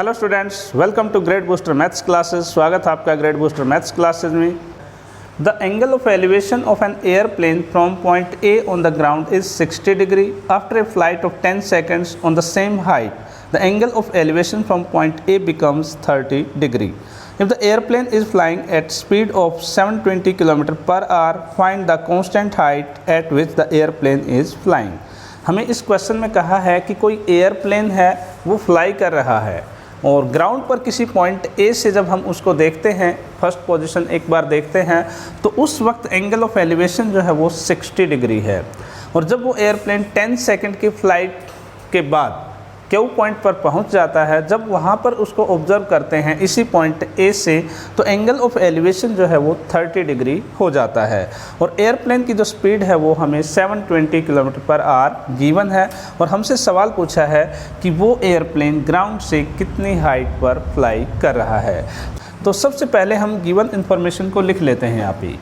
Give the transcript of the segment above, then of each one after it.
Hello students, welcome to grade booster maths classes. स्वागत है आपका ग्रेड बूस्टर मैथ्स क्लासेस में। The angle of elevation of an airplane from point A on the ground is 60 degree after a flight of 10 seconds on the same height. The angle of elevation from point A becomes 30 degree. If the airplane is flying at speed of 720 km per hour, find the constant height at which the airplane is flying. हमें इस question में कहा है कि कोई airplane है वो fly कर रहा है और ग्राउंड पर किसी पॉइंट ए से जब हम उसको देखते हैं, फर्स्ट पोजीशन एक बार देखते हैं, तो उस वक्त एंगल ऑफ एलिवेशन जो है वो 60 डिग्री है। और जब वो एयरप्लेन 10 सेकंड की फ़्लाइट के बाद क्यू पॉइंट पर पहुंच जाता है, जब वहां पर उसको ऑब्जर्व करते हैं इसी पॉइंट ए से, तो एंगल ऑफ एलिवेशन जो है वो 30 डिग्री हो जाता है। और एयरप्लेन की जो स्पीड है वो हमें 720 किलोमीटर पर आवर गिवन है और हमसे सवाल पूछा है कि वो एयरप्लेन ग्राउंड से कितनी हाइट पर फ्लाई कर रहा है। तो सबसे पहले हम गिवन इन्फॉर्मेशन को लिख लेते हैं। यहाँ पे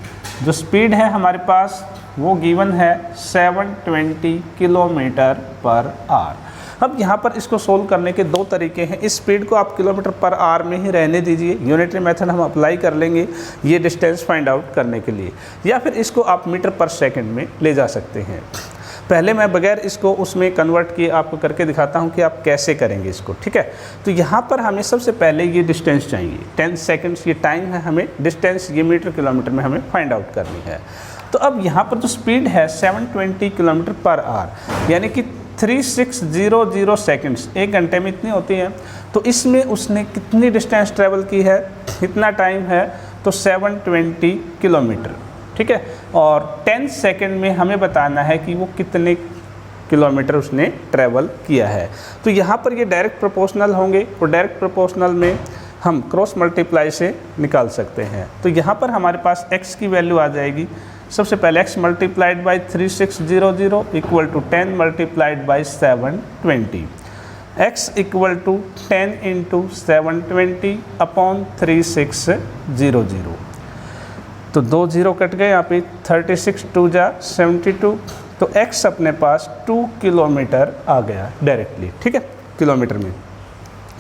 जो स्पीड है हमारे पास वो गिवन है 720 किलोमीटर पर आवर। अब यहाँ पर इसको सोल्व करने के दो तरीके हैं। इस स्पीड को आप किलोमीटर पर आवर में ही रहने दीजिए, यूनिटरी मेथड हम अप्लाई कर लेंगे ये डिस्टेंस फाइंड आउट करने के लिए, या फिर इसको आप मीटर पर सेकंड में ले जा सकते हैं। पहले मैं बगैर इसको उसमें कन्वर्ट किए आपको करके दिखाता हूँ कि आप कैसे करेंगे इसको, ठीक है। तो यहाँ पर हमें सबसे पहले ये डिस्टेंस चाहिए, 10 सेकेंड्स ये टाइम है, हमें डिस्टेंस ये मीटर किलोमीटर में हमें फाइंड आउट करनी है। तो अब यहाँ पर जो स्पीड है 720 किलोमीटर पर आवर, यानी कि 3600 सेकंड्स, एक घंटे में इतनी होती है। तो इसमें उसने कितनी डिस्टेंस ट्रैवल की है, कितना टाइम है, तो 720 किलोमीटर, ठीक है। और 10 सेकंड में हमें बताना है कि वो कितने किलोमीटर उसने ट्रैवल किया है। तो यहाँ पर ये डायरेक्ट प्रोपोर्शनल होंगे और डायरेक्ट प्रोपोर्शनल में हम क्रॉस मल्टीप्लाई से निकाल सकते हैं। तो यहाँ पर हमारे पास x की वैल्यू आ जाएगी। सबसे पहले x multiplied by 3600 equal to 10 multiplied by 720, x equal to 10 into 720 upon 3600। तो 2 0 कट गए यहाँ पे, 36 2 जा 72, तो x अपने पास 2 किलोमीटर आ गया डायरेक्टली, ठीक है, किलोमीटर में।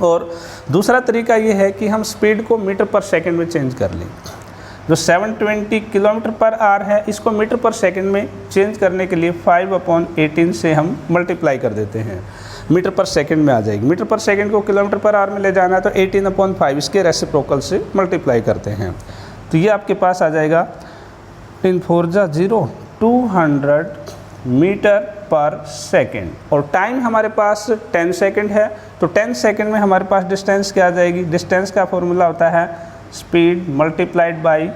और दूसरा तरीका ये है कि हम स्पीड को मीटर पर सेकंड में चेंज कर लें। जो 720 किलोमीटर पर आवर है, इसको मीटर पर सेकंड में चेंज करने के लिए 5/18 से हम मल्टीप्लाई कर देते हैं, मीटर पर सेकंड में आ जाएगी। मीटर पर सेकंड को किलोमीटर पर आवर में ले जाना है तो 18/5 इसके रेसिप्रोकल से मल्टीप्लाई करते हैं। तो ये आपके पास आ जाएगा 10 4 जा 0 200 मीटर पर सेकंड। और टाइम हमारे पास 10 सेकंड है, तो 10 सेकंड में हमारे पास डिस्टेंस क्या आ जाएगी। डिस्टेंस का फॉर्मूला होता है speed multiplied by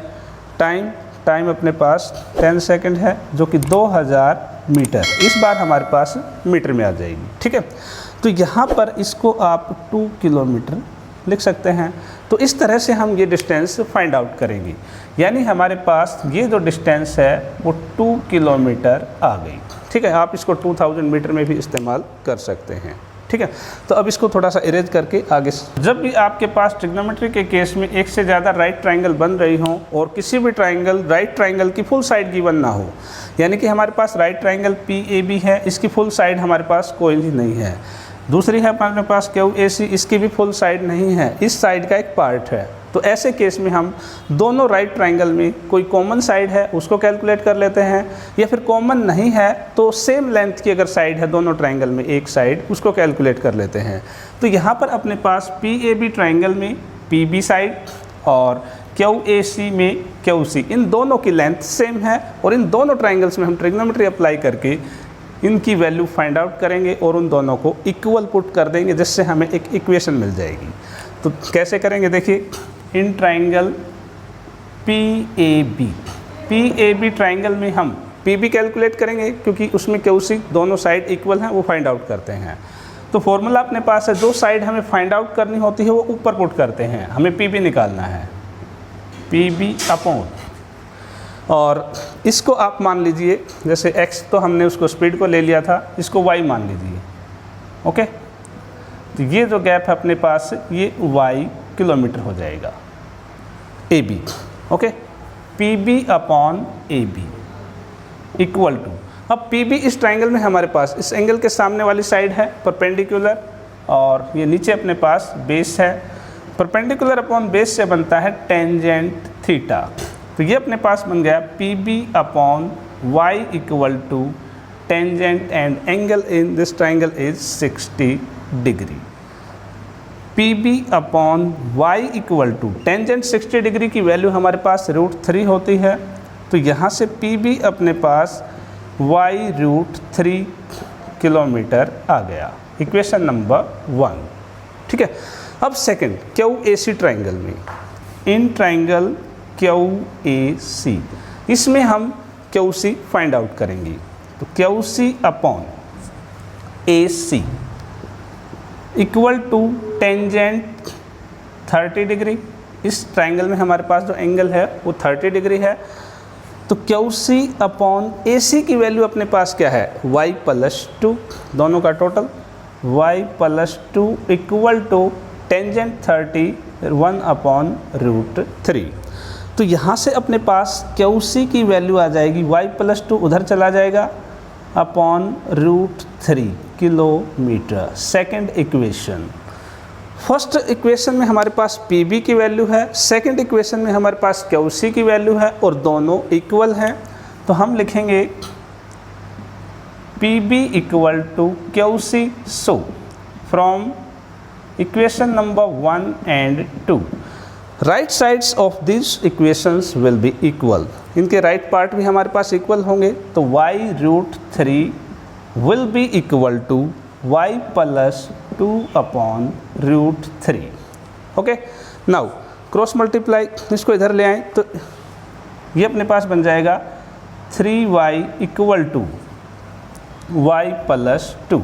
time. Time अपने पास 10 सेकंड है जो कि 2000 मीटर, इस बार हमारे पास मीटर में आ जाएगी, ठीक है। तो यहाँ पर इसको आप 2 किलोमीटर लिख सकते हैं। तो इस तरह से हम ये डिस्टेंस फाइंड आउट करेंगे, यानी हमारे पास ये जो डिस्टेंस है वो 2 किलोमीटर आ गई, ठीक है। आप इसको 2000 मीटर में भी इस्तेमाल कर सकते हैं, ठीक है। तो अब इसको थोड़ा सा इरेज करके आगे, जब भी आपके पास ट्रिग्नोमेट्री के केस में एक से ज़्यादा राइट ट्राइंगल बन रही हो और किसी भी ट्राइंगल राइट ट्राइंगल की फुल साइड गिवन ना हो, यानी कि हमारे पास राइट ट्राइंगल PAB है, इसकी फुल साइड हमारे पास कोई भी नहीं है। दूसरी है हमारे पास QAC, इसकी भी फुल साइड नहीं है, इस साइड का एक पार्ट है। तो ऐसे केस में हम दोनों राइट ट्राइंगल में कोई कॉमन साइड है उसको कैलकुलेट कर लेते हैं, या फिर कॉमन नहीं है तो सेम लेंथ की अगर साइड है दोनों ट्राइंगल में एक साइड, उसको कैलकुलेट कर लेते हैं। तो यहाँ पर अपने पास PAB ट्राइंगल में PB साइड और QAC में QC, इन दोनों की लेंथ सेम है और इन दोनों ट्राइंगल्स में हम ट्रिग्नोमेट्री अप्लाई करके इनकी वैल्यू फाइंड आउट करेंगे और उन दोनों को इक्वल पुट कर देंगे, जिससे हमें एक इक्वेशन मिल जाएगी। तो कैसे करेंगे देखिए, इन ट्राइंगल PAB ट्राइंगल में हम PB कैलकुलेट करेंगे क्योंकि उसमें QC दोनों साइड इक्वल हैं, वो फाइंड आउट करते हैं। तो फॉर्मूला अपने पास है, जो साइड हमें फाइंड आउट करनी होती है वो ऊपर पुट करते हैं, हमें PB निकालना है, PB अपॉन, और इसको आप मान लीजिए जैसे x तो हमने उसको स्पीड को ले लिया था, इसको y मान लीजिए, ओके। तो ये जो गैप है अपने पास ये y किलोमीटर हो जाएगा AB, okay. PB upon AB equal to, अब PB इस ट्राइंगल में हमारे पास इस एंगल के सामने वाली साइड है परपेंडिकुलर, और ये नीचे अपने पास बेस है। परपेंडिकुलर अपॉन बेस से बनता है टेंजेंट थीटा। तो ये अपने पास बन गया P B upon Y equal to tangent and angle in this triangle is 60 degree. P B upon Y equal to tangent 60 degree की वैल्यू हमारे पास √3 होती है। तो यहाँ से पी बी अपने पास वाई √3 किलोमीटर आ गया, इक्वेशन नंबर 1। ठीक है। अब second Q A C triangle में, इन ट्राइंगल क्यू ए सी, इसमें हम क्यू सी फाइंड आउट करेंगे। तो Q C upon A C equal to tangent 30 degree. इस ट्राइंगल में हमारे पास जो एंगल है वो 30 डिग्री है। तो क्यू सी अपॉन ए सी की वैल्यू अपने पास क्या है, y + 2, दोनों का total y + 2 equal to tangent 30 1/√3। तो यहाँ से अपने पास क्यू सी की वैल्यू आ जाएगी, y + 2 उधर चला जाएगा upon √3 kilometre. Second equation, first equation में हमारे पास पी बी की वैल्यू है, सेकंड इक्वेशन में हमारे पास क्यू सी की वैल्यू है और दोनों इक्वल हैं। तो हम लिखेंगे P B equal to Q C. So from equation number 1 and 2 right sides of this equations will be equal. इनके राइट पार्ट भी हमारे पास इक्वल होंगे। तो y √3 will be equal to y + 2/√3। Okay, now cross multiply, इसको इधर ले आएँ तो ये अपने पास बन जाएगा 3y equal to y + 2,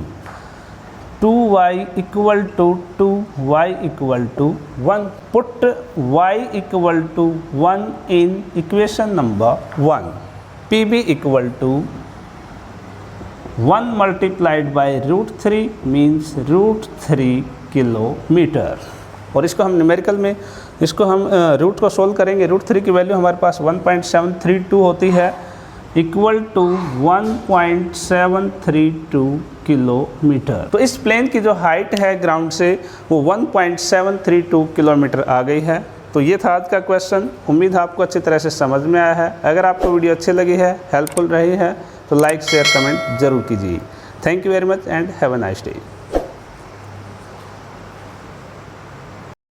2y equal to 2, y equal to 1। Put y equal to 1 in equation number 1। P B equal to 1 multiplied by √3 means √3 kilometre. और इसको हम न्यूमेरिकल में, इसको हम रूट को सोल्व करेंगे। √3 की वैल्यू हमारे पास 1.732 होती है, इक्वल टू 1.732 किलोमीटर। तो इस प्लेन की जो हाइट है ग्राउंड से वो 1.732 किलोमीटर आ गई है। तो ये था आज का क्वेश्चन। उम्मीद है आपको अच्छी तरह से समझ में आया है। अगर आपको वीडियो अच्छी लगी है, हेल्पफुल रही है, तो लाइक शेयर कमेंट जरूर कीजिए। Thank you very much and have a nice day.